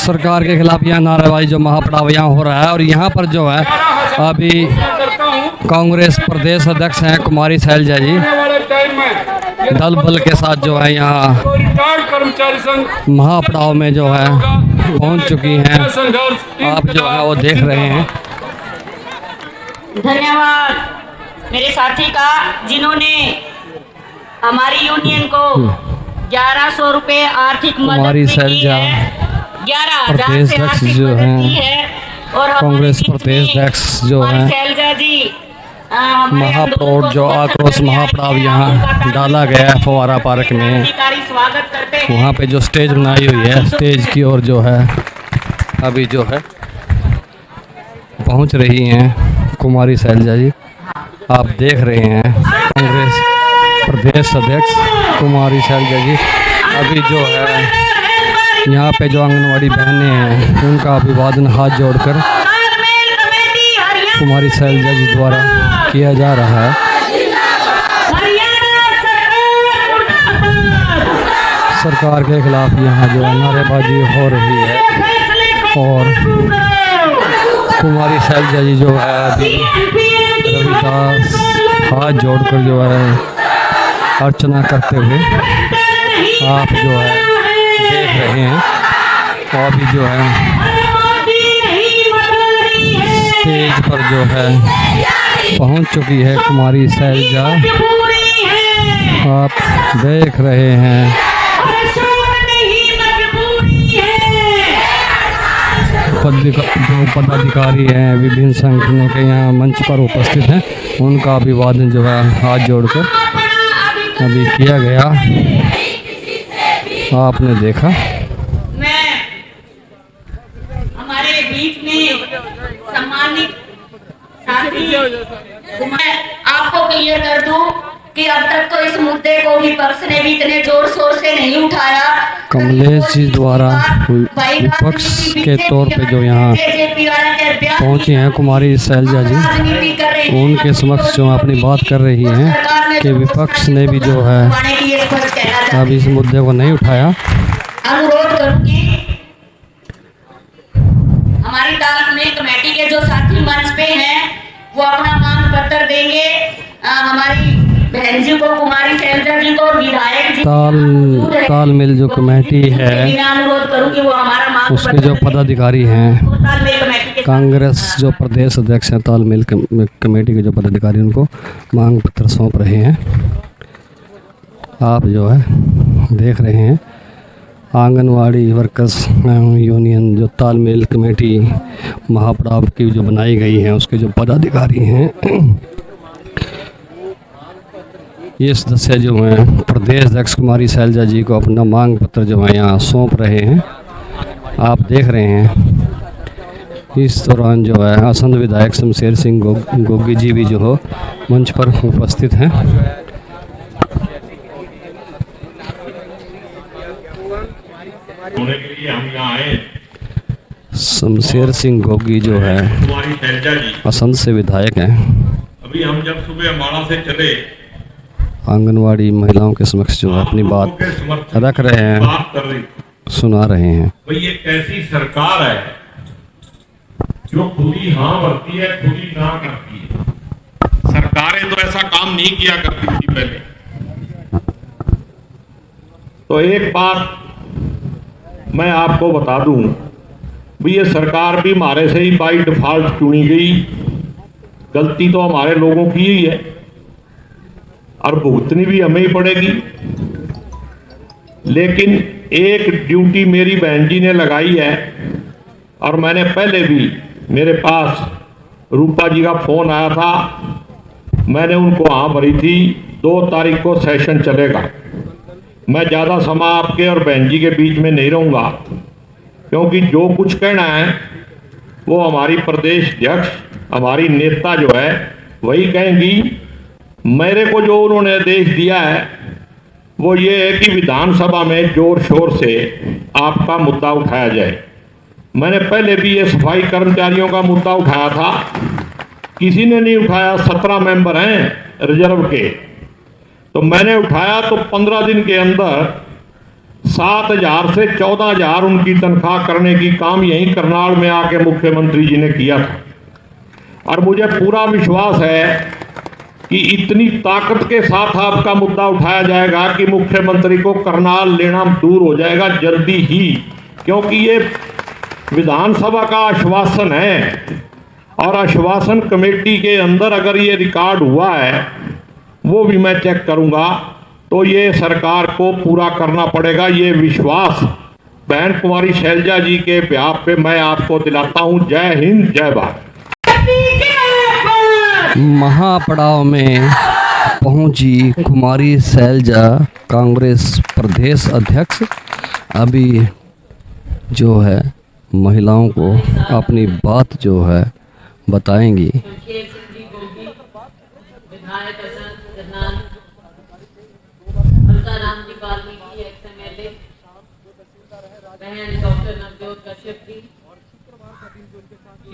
सरकार के खिलाफ यहाँ नारेबाजी जो महापड़ाव यहाँ हो रहा है। और यहाँ पर जो है अभी कांग्रेस प्रदेश अध्यक्ष हैं कुमारी शैलजा जी दल बल के साथ जो है यहाँ महापड़ाव में जो है पहुंच चुकी हैं। आप जो है वो देख रहे हैं। धन्यवाद मेरे साथी का, जिन्होंने हमारी यूनियन को 1100 रुपए आर्थिक मदद कुमारी शैलजा 11,000 से आर्थिक जो मदद हैं की है। और कांग्रेस प्रदेश अध्यक्ष जो हैं शैलजा जी महापड़ाव जो आक्रोश महापड़ाव यहाँ डाला गया है फव्वारा पार्क में, स्वागत करते हैं। वहाँ पे जो स्टेज बनाई हुई है स्टेज की ओर जो है अभी जो है पहुँच रही हैं कुमारी शैलजा जी। आप देख रहे हैं कांग्रेस प्रदेश अध्यक्ष कुमारी शैलजा जी अभी जो है यहाँ पे जो आंगनवाड़ी बहनें हैं उनका अभिवादन हाथ जोड़कर कुमारी शैलजा जी द्वारा किया जा रहा है। सरकार के खिलाफ यहाँ जो नारेबाजी हो रही है और कुमारी शैलजा जी जो है अभी रविदास हाथ जोड़कर जो है अर्चना करते हुए आप जो है देख रहे हैं। और अभी जो है स्टेज पर जो है पहुंच चुकी है कुमारी शैलजा। आप देख रहे हैं जो पदाधिकारी हैं विभिन्न संगठनों के यहाँ मंच पर उपस्थित हैं उनका अभिवादन जो है हाथ जोड़कर अभी किया गया। आपने देखा हमारे बीच में सम्मानित साथी, मैं आपको क्लियर कर दूं कि अब तक तो इस मुद्दे को विपक्ष ने भी इतने जोर शोर से नहीं उठाया। कमलेश जी द्वारा विपक्ष के तौर पे जो यहाँ पहुंची हैं कुमारी शैलजा जी उनके समक्ष जो अपनी बात कर रही हैं कि विपक्ष ने भी जो है अब इस मुद्दे को नहीं उठाया। अनुरोध करूंगी हमारी तालमेल कमेटी के जो साथी मंच पे हैं वो अपना मांग पत्र देंगे। हमारी बहन जी को कुमारी शैलजा जी को विधायक जी तालमेल जो कमेटी है अनुरोध करूंगी वो हमारा मांग उसके जो पदाधिकारी हैं कांग्रेस जो प्रदेश अध्यक्ष हैं तालमेल कमेटी के जो पदाधिकारी उनको मांग पत्र सौंप रहे हैं। आप जो है देख रहे हैं आंगनवाड़ी वर्कर्स यूनियन जो तालमेल कमेटी महापड़ाव की जो बनाई गई है उसके जो पदाधिकारी हैं ये सदस्य जो हैं प्रदेश अध्यक्ष कुमारी शैलजा जी को अपना मांग पत्र जो है यहाँ सौंप रहे हैं। आप देख रहे हैं इस दौरान जो है आसंद विधायक शमशेर सिंह गोगी जी भी जो हो मंच पर उपस्थित हैं। होने के लिए हम यहाँ आए। शमशेर सिंह गोगी जो है कुमारी शैलजा जी असंध से विधायक हैं। अभी हम जब सुबह अम्बाड़ा से चले आंगनवाड़ी महिलाओं के समक्ष जो है अपनी बात रख रहे हैं बात कर रही सुना रहे हैं। भाई ये कैसी सरकार है जो खुदी हाँ भरती है खुदी ना करती है। सरकारें तो ऐसा काम नहीं किया करती थी पहले। तो एक बात मैं आपको बता दूं भी ये सरकार भी हमारे से ही बाई डिफॉल्ट चुनी गई। गलती तो हमारे लोगों की ही है और भुगतनी भी हमें ही पड़ेगी। लेकिन एक ड्यूटी मेरी बहन जी ने लगाई है और मैंने पहले भी मेरे पास रूपा जी का फोन आया था, मैंने उनको हाँ भरी थी। 2 तारीख को सेशन चलेगा। मैं ज़्यादा समय आपके और बहन जी के बीच में नहीं रहूँगा क्योंकि जो कुछ कहना है वो हमारी प्रदेश अध्यक्ष हमारी नेता जो है वही कहेंगी। मेरे को जो उन्होंने आदेश दिया है वो ये है कि विधानसभा में जोर शोर से आपका मुद्दा उठाया जाए। मैंने पहले भी ये सफाई कर्मचारियों का मुद्दा उठाया था, किसी ने नहीं उठाया। 17 मेंबर हैं रिजर्व के, तो मैंने उठाया तो 15 दिन के अंदर 7,000 से 14,000 उनकी तनख्वाह करने की काम यहीं करनाल में आके मुख्यमंत्री जी ने किया था। और मुझे पूरा विश्वास है कि इतनी ताकत के साथ आपका मुद्दा उठाया जाएगा कि मुख्यमंत्री को करनाल लेना दूर हो जाएगा जल्दी ही, क्योंकि ये विधानसभा का आश्वासन है और आश्वासन कमेटी के अंदर अगर ये रिकॉर्ड हुआ है वो भी मैं चेक करूंगा, तो ये सरकार को पूरा करना पड़ेगा। ये विश्वास बहन कुमारी शैलजा जी के ब्याह पे मैं आपको दिलाता हूं। जय हिंद, जय भारत। महापड़ाव में पहुंची कुमारी शैलजा, कांग्रेस प्रदेश अध्यक्ष, अभी जो है महिलाओं को अपनी बात जो है बताएंगी। बहन डॉक्टर नवजोत कश्यप जी,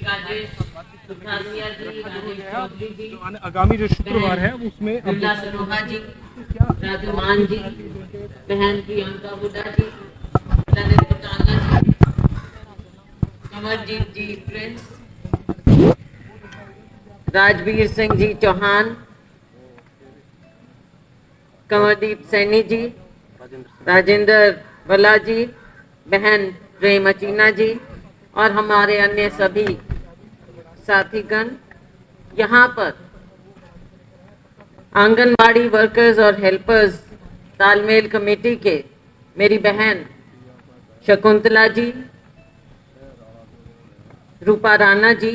राजेश सुखासिया जी, राजेश चौधरी जी, आगामी जो शुक्रवार है उसमें बिरला सरोहा जी, राजू मान जी, बहन प्रियंका बुड्ढा जी, ललित पुटाना जी, कमरजीत जी प्रिंस, राजवीर सिंह जी चौहान, कंवरदीप सैनी जी, राजेंद्र बला जी, बहन प्रेम अचीना जी और हमारे अन्य सभी साथीगण। यहाँ पर आंगनबाड़ी वर्कर्स और हेल्पर्स तालमेल कमेटी के मेरी बहन शकुंतला जी, रूपा राणा जी,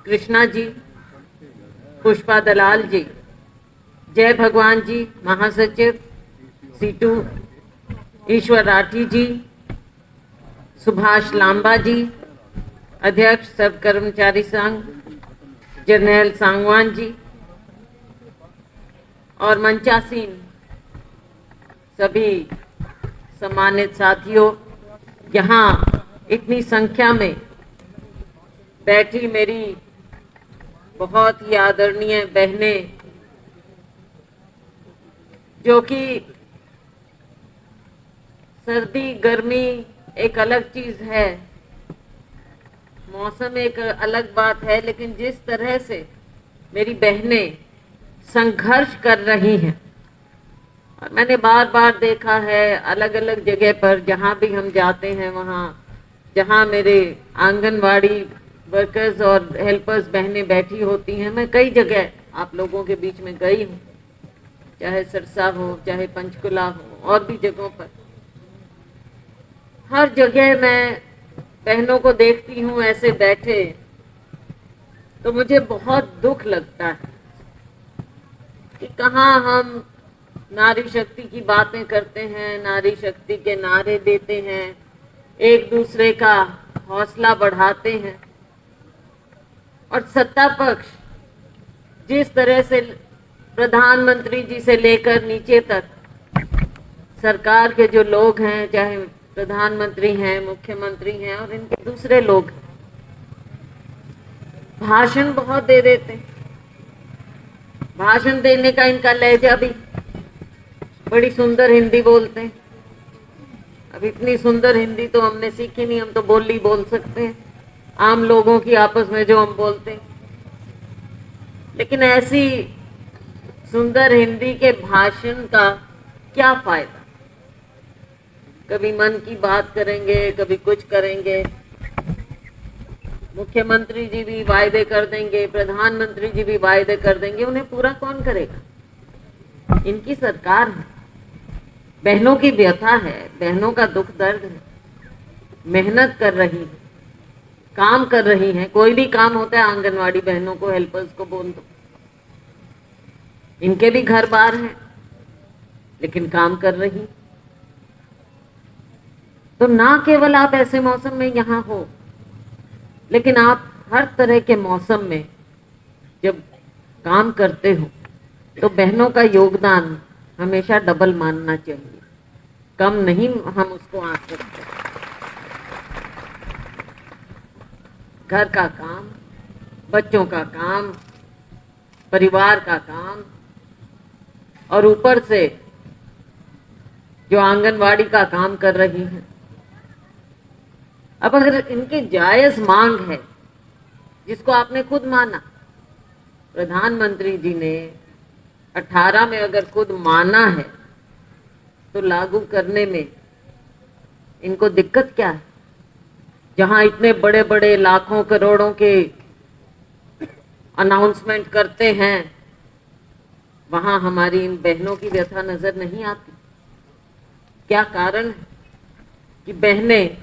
कृष्णा जी, पुष्पा दलाल जी, जय भगवान जी महासचिव, सीटू ईश्वर राठी जी, सुभाष लांबा जी अध्यक्ष सर्व कर्मचारी संघ, जर्नैल सांगवान जी और मंचासीन सभी सम्मानित साथियों, यहाँ इतनी संख्या में बैठी मेरी बहुत ही आदरणीय बहनें, जो कि सर्दी गर्मी एक अलग चीज है, मौसम एक अलग बात है, लेकिन जिस तरह से मेरी बहनें संघर्ष कर रही हैं, और मैंने बार बार देखा है अलग अलग जगह पर जहाँ भी हम जाते हैं, वहाँ जहाँ मेरे आंगनवाड़ी वर्कर्स और हेल्पर्स बहनें बैठी होती हैं, मैं कई जगह आप लोगों के बीच में गई हूँ, चाहे सिरसा हो, चाहे पंचकुला हो, और भी जगहों पर। हर जगह मैं बहनों को देखती हूँ ऐसे बैठे, तो मुझे बहुत दुख लगता है कि कहाँ हम नारी शक्ति की बातें करते हैं, नारी शक्ति के नारे देते हैं, एक दूसरे का हौसला बढ़ाते हैं, और सत्ता पक्ष जिस तरह से प्रधानमंत्री जी से लेकर नीचे तक सरकार के जो लोग हैं, चाहे प्रधानमंत्री हैं, मुख्यमंत्री हैं और इनके दूसरे लोग, भाषण बहुत दे देते हैं। भाषण देने का इनका लहजा भी, बड़ी सुंदर हिंदी बोलते हैं। अब इतनी सुंदर हिंदी तो हमने सीखी नहीं, हम तो बोली बोल सकते हैं आम लोगों की आपस में जो हम बोलते हैं, लेकिन ऐसी सुंदर हिंदी के भाषण का क्या फायदा। कभी मन की बात करेंगे, कभी कुछ करेंगे, मुख्यमंत्री जी भी वायदे कर देंगे, प्रधानमंत्री जी भी वायदे कर देंगे, उन्हें पूरा कौन करेगा। इनकी सरकार है, बहनों की व्यथा है, बहनों का दुख दर्द है, मेहनत कर रही है, काम कर रही हैं। कोई भी काम होता है आंगनवाड़ी बहनों को, हेल्पर्स को बोल दो, इनके भी घर बार हैं, लेकिन काम कर रही। तो ना केवल आप ऐसे मौसम में यहाँ हो, लेकिन आप हर तरह के मौसम में जब काम करते हो तो बहनों का योगदान हमेशा डबल मानना चाहिए, कम नहीं हम उसको आंक सकते। घर का काम, बच्चों का काम, परिवार का काम, और ऊपर से जो आंगनवाड़ी का काम कर रही हैं। अब अगर इनकी जायज मांग है, जिसको आपने खुद माना, प्रधानमंत्री जी ने 18 में अगर खुद माना है, तो लागू करने में इनको दिक्कत क्या है? जहां इतने बड़े बड़े लाखों करोड़ों के अनाउंसमेंट करते हैं, वहां हमारी इन बहनों की व्यथा नजर नहीं आती। क्या कारण है कि बहनें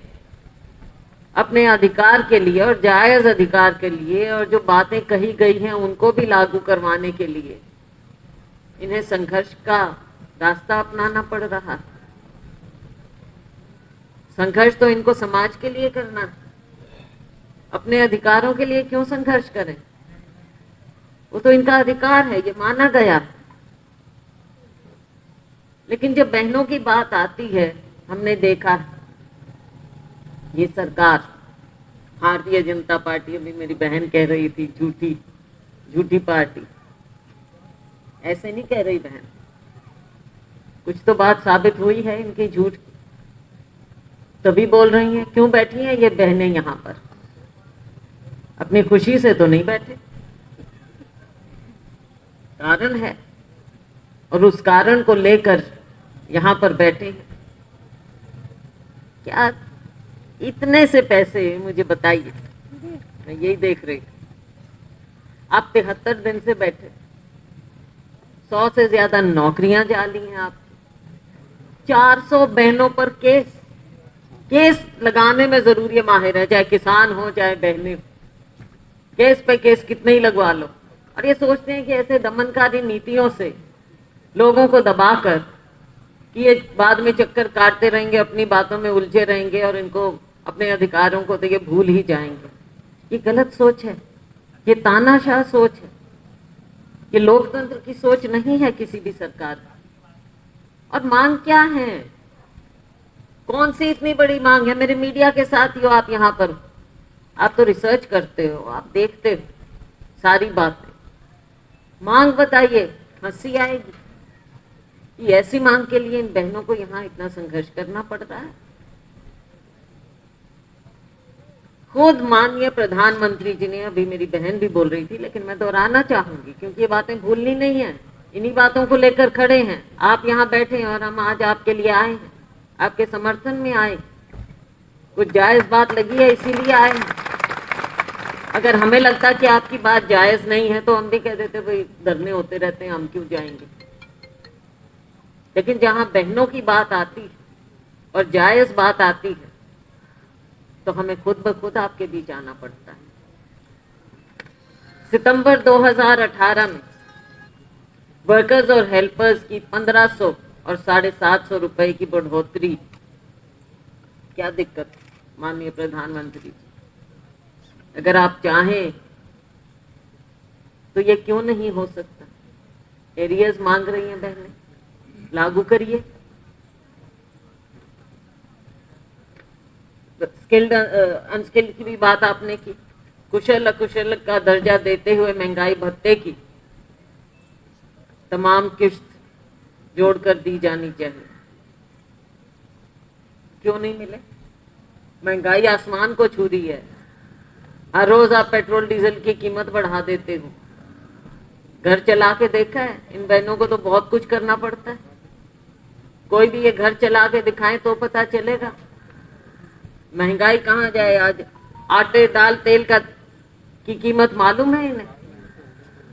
अपने अधिकार के लिए और जायज अधिकार के लिए और जो बातें कही गई हैं उनको भी लागू करवाने के लिए इन्हें संघर्ष का रास्ता अपनाना पड़ रहा है? संघर्ष तो इनको समाज के लिए करना है, अपने अधिकारों के लिए क्यों संघर्ष करें? वो तो इनका अधिकार है, ये माना गया। लेकिन जब बहनों की बात आती है, हमने देखा ये सरकार, भारतीय जनता पार्टी, अभी मेरी बहन कह रही थी झूठी पार्टी, ऐसे नहीं कह रही बहन, कुछ तो बात साबित हुई है इनकी झूठ की, तभी बोल रही हैं। क्यों बैठी हैं ये बहनें यहाँ पर? अपनी खुशी से तो नहीं बैठे, कारण है, और उस कारण को लेकर यहाँ पर बैठे हैं। क्या इतने से पैसे, मुझे बताइए, मैं यही देख रही थी, आप 73 दिन से बैठे, 100 से ज्यादा नौकरियां जाली हैं आप, 400 बहनों पर केस लगाने में जरूर ये माहिर है, चाहे किसान हो चाहे बहनें, केस पे केस कितने ही लगवा लो। और ये सोचते हैं कि ऐसे दमनकारी नीतियों से लोगों को दबाकर कि ये बाद में चक्कर काटते रहेंगे, अपनी बातों में उलझे रहेंगे और इनको अपने अधिकारों को तो ये भूल ही जाएंगे। ये गलत सोच है, ये तानाशाह सोच है, ये लोकतंत्र की सोच नहीं है किसी भी सरकार की। और मांग क्या है? कौन सी इतनी बड़ी मांग है? मेरे मीडिया के साथियों, आप यहाँ पर, आप तो रिसर्च करते हो, आप देखते हो सारी बातें, मांग बताइए, हंसी आएगी कि ऐसी मांग के लिए इन बहनों को यहाँ इतना संघर्ष करना पड़ रहा है। खुद माननीय प्रधानमंत्री जी ने, अभी मेरी बहन भी बोल रही थी, लेकिन मैं दोहराना चाहूंगी क्योंकि ये बातें भूलनी नहीं है, इन्हीं बातों को लेकर खड़े हैं। आप यहाँ बैठे हैं और हम आज आपके लिए आए हैं, आपके समर्थन में आए, कुछ जायज बात लगी है इसीलिए आए हैं। अगर हमें लगता कि आपकी बात जायज नहीं है तो हम भी कह देते भाई धरने होते रहते हैं, हम क्यों जाएंगे। लेकिन जहां बहनों की बात आती है और जायज बात आती है तो हमें खुद ब खुद आपके बीच आना पड़ता है। सितंबर 2018 में वर्कर्स और हेल्पर्स की 1500 और 750 रुपए की बढ़ोतरी, क्या दिक्कत माननीय प्रधानमंत्री जी? अगर आप चाहें तो ये क्यों नहीं हो सकता? एरियर्स मांग रही हैं बहनें, लागू करिए। स्किल्ड अनस्किल्ड की भी बात आपने की, कुशल अकुशल का दर्जा देते हुए महंगाई भत्ते की तमाम किस्त जोड़कर दी जानी चाहिए। क्यों नहीं मिले? महंगाई आसमान को छू रही है, हर रोज आप पेट्रोल डीजल की कीमत बढ़ा देते हो। घर चला के देखा है? इन बहनों को तो बहुत कुछ करना पड़ता है, कोई भी ये घर चला के दिखाए तो पता चलेगा महंगाई कहाँ जाए। आज आटे दाल तेल की कीमत मालूम है इन्हें,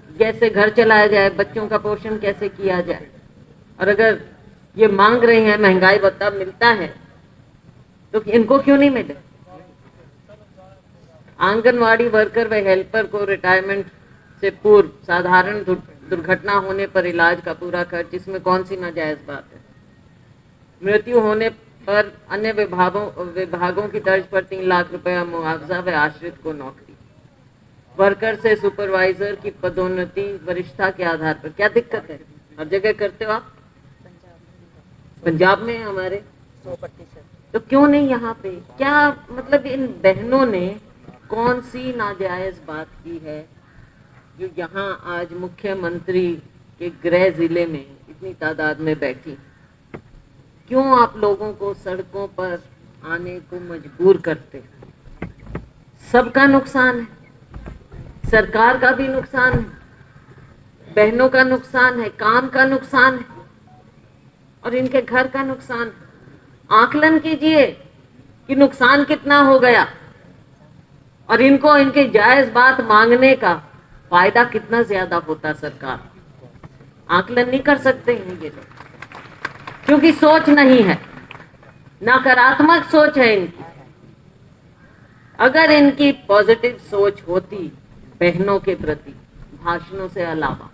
कैसे घर चलाया जाए, बच्चों का पोषण कैसे किया जाए। और अगर ये मांग रहे हैं महंगाई भत्ता मिलता है तो इनको क्यों नहीं मिले? आंगनवाड़ी वर्कर व हेल्पर को रिटायरमेंट से पूर्व साधारण दुर्घटना होने पर इलाज का पूरा खर्च, इसमें कौन सी नाजायज बात है? मृत्यु होने पर अन्य विभागों की तर्ज पर 3 लाख रुपया मुआवजा व आश्रित को नौकरी। वर्कर से सुपरवाइजर की पदोन्नति वरिष्ठता के आधार पर, क्या दिक्कत है? हर जगह करते हो आप, पंजाब में हमारे 100%, तो क्यों नहीं यहाँ पे? क्या मतलब इन बहनों ने कौन सी नाजायज बात की है जो यहाँ आज मुख्यमंत्री के गृह जिले में इतनी तादाद में बैठी? क्यों आप लोगों को सड़कों पर आने को मजबूर करते हैं? सबका नुकसान है, सरकार का भी नुकसान है, बहनों का नुकसान है, काम का नुकसान है और इनके घर का नुकसान है। आकलन कीजिए कि नुकसान कितना हो गया और इनको इनके जायज बात मांगने का फायदा कितना ज्यादा होता। सरकार आकलन नहीं कर सकते हैं ये लोग, क्योंकि सोच नहीं है, नकारात्मक सोच है इनकी। अगर इनकी पॉजिटिव सोच होती बहनों के प्रति भाषणों से अलावा,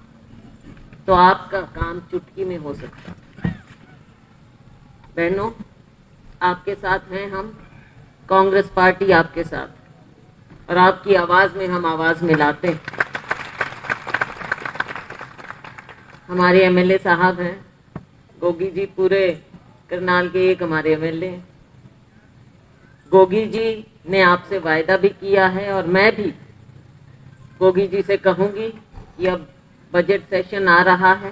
तो आपका काम चुटकी में हो सकता। बहनों, आपके साथ हैं हम, कांग्रेस पार्टी आपके साथ, और आपकी आवाज में हम आवाज मिलाते हैं। हमारे एमएलए साहब हैं, गोगी जी पूरे करनाल के एक हमारे एमएलए हैं। गोगी जी ने आपसे वायदा भी किया है और मैं भी गोगी जी से कहूंगी कि अब बजट सेशन आ रहा है,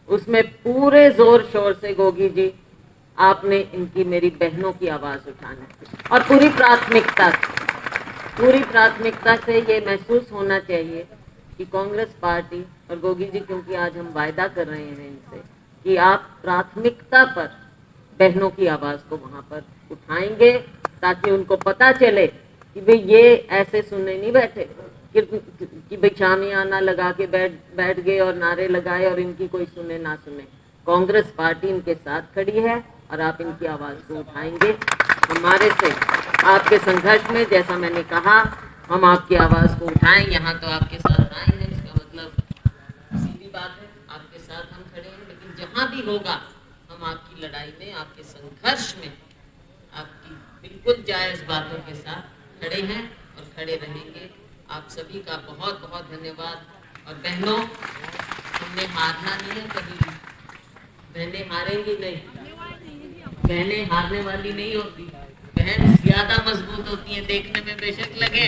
उसमें पूरे जोर शोर से गोगी जी आपने इनकी, मेरी बहनों की आवाज उठानी और पूरी प्राथमिकता से ये महसूस होना चाहिए कि कांग्रेस पार्टी और गोगी जी, क्योंकि आज हम वायदा कर रहे हैं इनसे कि आप प्राथमिकता पर बहनों की आवाज को वहां पर उठाएंगे, ताकि उनको पता चले कि भाई ये ऐसे सुनने नहीं बैठे कि भाई शामियाना लगा के बैठ गए और नारे लगाए और इनकी कोई सुने ना सुने। कांग्रेस पार्टी इनके साथ खड़ी है और आप इनकी आवाज को उठाएंगे। हमारे से आपके संघर्ष में, जैसा मैंने कहा, हम आपकी आवाज को उठाएं, यहाँ तो आपके साथ आएंगे, इसका मतलब सीधी बात है, आपके साथ हम खड़े हैं। लेकिन जहां भी होगा हम आपकी लड़ाई में, आपके संघर्ष में, आपकी बिल्कुल जायज बातों के साथ खड़े हैं और खड़े रहेंगे। आप सभी का बहुत बहुत धन्यवाद। और बहनों, हमने हारना नहीं है कभी, बहनें हारेंगी नहीं, बहनें हारने वाली नहीं होती। बहन ज्यादा मजबूत होती है, देखने में बेशक लगे,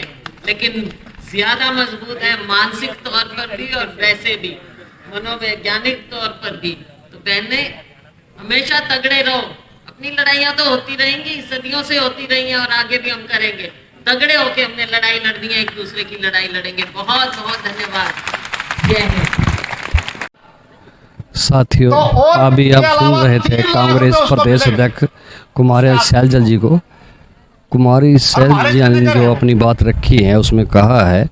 लेकिन ज्यादा मजबूत है मानसिक तौर पर भी और वैसे भी मनोवैज्ञानिक तौर पर भी। तो बहनें हमेशा तगड़े रहो, अपनी लड़ाइयां तो होती रहेंगी, सदियों से होती रही हैं और आगे भी हम करेंगे। तगड़े होके हमने लड़ाई लड़नी है, एक दूसरे की लड़ाई लड़ेंगे। बहुत बहुत धन्यवाद। जय हिंद। साथियों, अभी आप सुन रहे थे कांग्रेस प्रदेश अध्यक्ष कुमारी सैलजा जी को। कुमारी सैलजा जी ने जो अपनी बात रखी है उसमें कहा है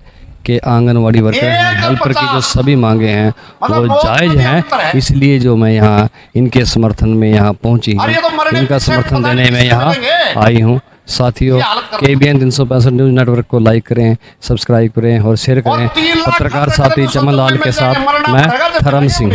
कि आंगनवाड़ी वर्कर हैं, हेल्पर की जो सभी मांगे हैं वो जायज़ हैं, इसलिए जो मैं यहाँ इनके समर्थन में यहाँ पहुँची हूँ, इनका समर्थन देने में यहाँ आई हूँ। साथियों, KBN 365 न्यूज़ नेटवर्क को लाइक करें, सब्सक्राइब करें और शेयर करें। पत्रकार साथी चमन लाल के साथ मैं धर्म सिंह।